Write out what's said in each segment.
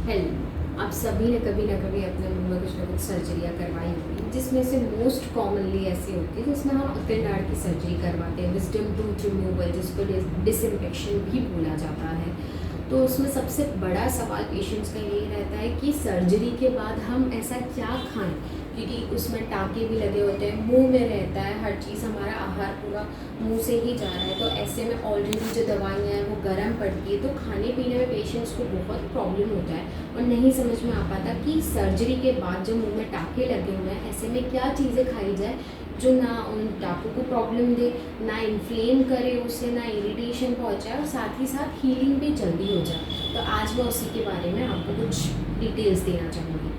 Health. आप सभी ने कभी ना कभी अपने मुंह में कुछ ना कुछ सर्जरियाँ करवाई होगी, जिसमें से मोस्ट कॉमनली ऐसी होती है जिसमें हम अकल दाढ़ की सर्जरी करवाते हैं, विजडम टूथ रिमूवल, जिसको डिसइंफेक्शन भी बोला जाता है। तो उसमें सबसे बड़ा सवाल पेशेंट्स का यही रहता है कि सर्जरी के बाद हम ऐसा क्या खाएं, क्योंकि उसमें टाँके भी लगे होते हैं, मुंह में रहता है, हर चीज़, हमारा आहार पूरा मुंह से ही जा रहा है। तो ऐसे में ऑलरेडी जो दवाइयाँ हैं वो गर्म पड़ती है, तो खाने पीने में पेशेंट्स को बहुत प्रॉब्लम होता है और नहीं समझ में आ पाता कि सर्जरी के बाद जो मुंह में टाँके लगे हुए हैं, ऐसे में क्या चीज़ें खाई जाए जो ना उन टाँकों को प्रॉब्लम दे, ना इन्फ्लेम करे उसे, ना इरिटेशन पहुंचाए और साथ ही साथ हीलिंग भी जल्दी हो जाए। तो आज मैं उसी के बारे में आपको कुछ डिटेल्स देना चाहूँगी।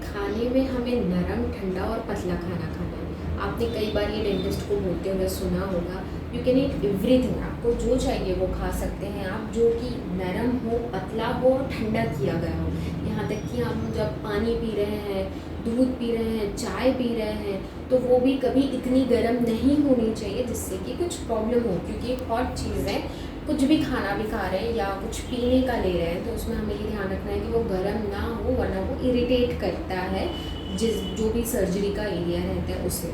खाने में हमें नरम, ठंडा और पतला खाना खाना है। आपने कई बार ये डेंटिस्ट को बोलते हुए सुना होगा, यू कैन ईट एवरीथिंग, आपको जो चाहिए वो खा सकते हैं आप, जो कि नरम हो, पतला हो और ठंडा किया गया हो। यहाँ तक कि हम जब पानी पी रहे हैं, दूध पी रहे हैं, चाय पी रहे हैं, तो वो भी कभी इतनी गर्म नहीं होनी चाहिए जिससे कि कुछ प्रॉब्लम हो, क्योंकि हॉट चीज़ें, कुछ भी खाना भी खा रहे हैं या कुछ पीने का ले रहे हैं, तो उसमें हमें ये ध्यान रखना है कि वो गर्म ना हो, वरना वो इरिटेट करता है जो भी सर्जरी का एरिया रहता है उसे।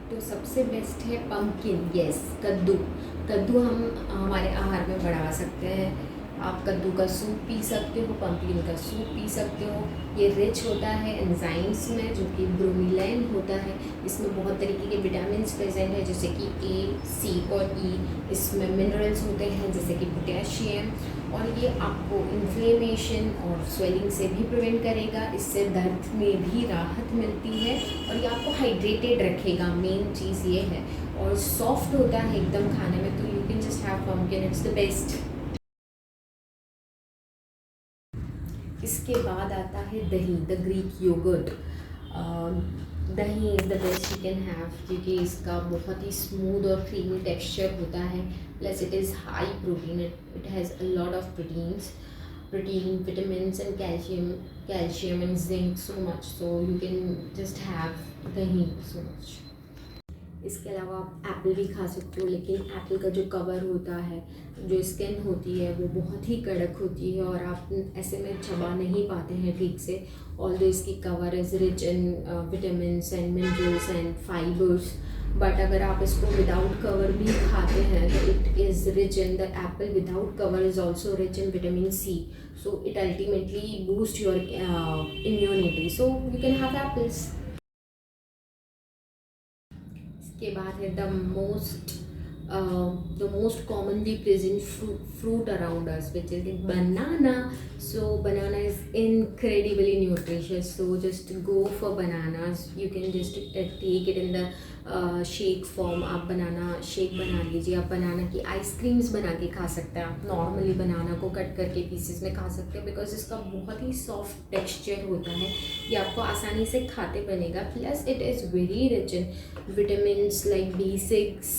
तो सबसे बेस्ट है पम्पकिन, यस, कद्दू। कद्दू हम हमारे आहार में बढ़ा सकते हैं। आप कद्दू का सूप पी सकते हो, पम्पकिन का सूप पी सकते हो। ये रिच होता है एंजाइम्स में, जो कि ब्रोमीलाइन होता है। इसमें बहुत तरीके के विटामिन प्रेजेंट है, जैसे कि ए, सी और ई। इसमें मिनरल्स होते हैं जैसे कि पोटेशियम, और ये आपको इन्फ्लेमेशन और स्वेलिंग से भी प्रिवेंट करेगा। इससे दर्द में भी राहत मिलती है और ये आपको हाइड्रेटेड रखेगा, मेन चीज़ ये है। और सॉफ्ट होता है एकदम खाने में, तो you can just have pumpkin, it's the best. इसके बाद आता है दही, द ग्रीक योगर्ट। दही is the best you can have, क्योंकि इसका बहुत ही स्मूथ और क्रीमी टेक्सचर होता है, plus it is high protein, it has a lot of protein, vitamins and calcium and zinc so much, so you can just have dahi so much. इसके अलावा आप Apple भी खा सकते हो, लेकिन एप्पल का जो कवर होता है, जो स्किन होती है, वो बहुत ही कड़क होती है और आप ऐसे में चबा नहीं पाते हैं ठीक से। ऑल्दो इसकी cover is rich in vitamins and minerals and fibres, but अगर आप इसको विदाउट कवर भी खाते हैं तो it is rich in, the apple without cover is also rich in vitamin C, so it ultimately boost your immunity, so you can have apples. के बाद है the most commonly present fruit around us, which is the banana. So banana is incredibly nutritious, so just go for bananas. You can just take it in the shake form. आप banana shake बना लीजिए, आप बनाना की ice creams बना के खा सकते हैं। आप नॉर्मली बनाना को कट करके पीसेस में खा सकते हैं, बिकॉज इसका बहुत ही सॉफ्ट टेक्सचर होता है, ये आपको आसानी से खाते बनेगा। Plus it is very rich in vitamins like B6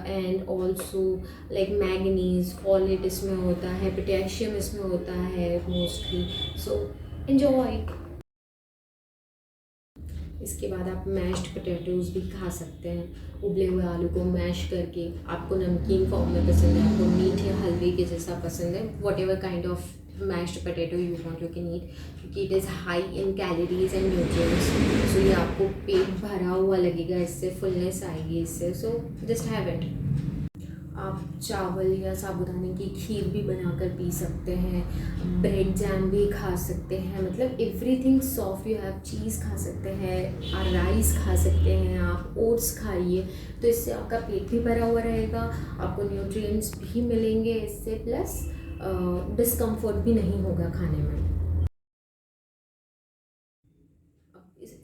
and also like manganese, folate इसमें होता है, पोटेशियम इसमें होता है मोस्टली, सो एन्जॉय। इसके बाद आप मैश्ड पोटैटोज़ भी खा सकते हैं, उबले हुए आलू को मैश करके। आपको नमकीन फॉर्म में पसंद है, आपको मीठे हलवे के जैसा पसंद है, whatever kind of mashed potato you want you can eat, क्योंकि it is high in calories and nutrients. So ये आपको पेट भरा हुआ लगेगा, इससे फुलनेस आएगी इससे, सो जस्ट हैव इट। आप चावल या साबूदाने की खीर भी बनाकर पी सकते हैं, ब्रेड जैम भी खा सकते हैं, मतलब एवरीथिंग सॉफ्ट यू हैव। चीज़ खा सकते हैं, और राइस खा सकते हैं, आप ओट्स खाइए, तो इससे आपका पेट भी भरा हुआ रहेगा, आपको न्यूट्रिएंट्स भी मिलेंगे इससे, प्लस डिस्कम्फर्ट भी नहीं होगा खाने में।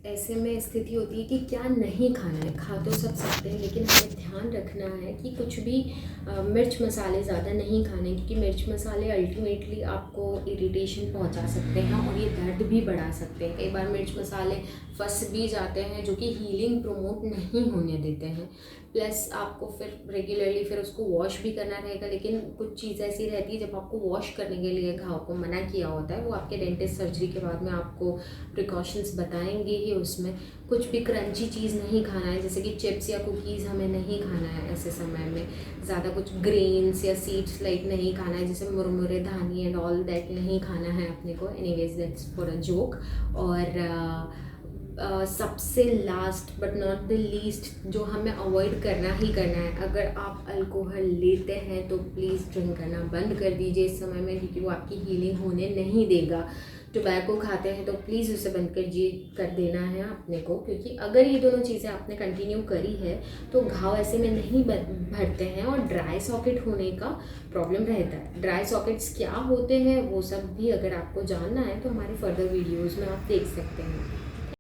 ऐसे में स्थिति होती है कि क्या नहीं खाना है, खा तो सब सकते हैं, लेकिन हमें ध्यान रखना है कि कुछ भी मिर्च मसाले ज़्यादा नहीं खाने, क्योंकि मिर्च मसाले अल्टीमेटली आपको इरिटेशन पहुंचा सकते हैं और ये दर्द भी बढ़ा सकते हैं। कई बार मिर्च मसाले फंस भी जाते हैं, जो कि हीलिंग प्रमोट नहीं होने देते हैं। प्लस आपको फिर रेगुलरली फिर उसको वॉश भी करना रहेगा, लेकिन कुछ चीज़ ऐसी रहती है जब आपको वॉश करने के लिए घाव को मना किया होता है, वो आपके डेंटिस्ट सर्जरी के बाद में आपको प्रिकॉशंस बताएंगे ही उस उसमें कुछ भी क्रंची चीज़ नहीं खाना है, जैसे कि चिप्स या कुकीज़ हमें नहीं खाना है ऐसे समय में। ज़्यादा कुछ ग्रेन्स या सीड्स लाइक नहीं खाना है, जैसे मुरमुरे, धानी एंड ऑल दैट नहीं खाना है अपने को। Anyways that's for a joke. और सबसे last but not the least जो हमें अवॉइड करना ही करना है, अगर आप अल्कोहल लेते हैं तो प्लीज़ ड्रिंक करना बंद कर दीजिए इस समय में, क्योंकि वो आपकी हीलिंग होने नहीं देगा। टोबैको खाते हैं तो प्लीज़ उसे बंद कर देना है अपने को, क्योंकि अगर ये दोनों चीज़ें आपने कंटिन्यू करी है तो घाव ऐसे में नहीं भरते हैं और ड्राई सॉकेट होने का प्रॉब्लम रहता है। ड्राई सॉकेट्स क्या होते हैं वो सब भी अगर आपको जानना है तो हमारे फर्दर वीडियोज़ में आप देख सकते हैं।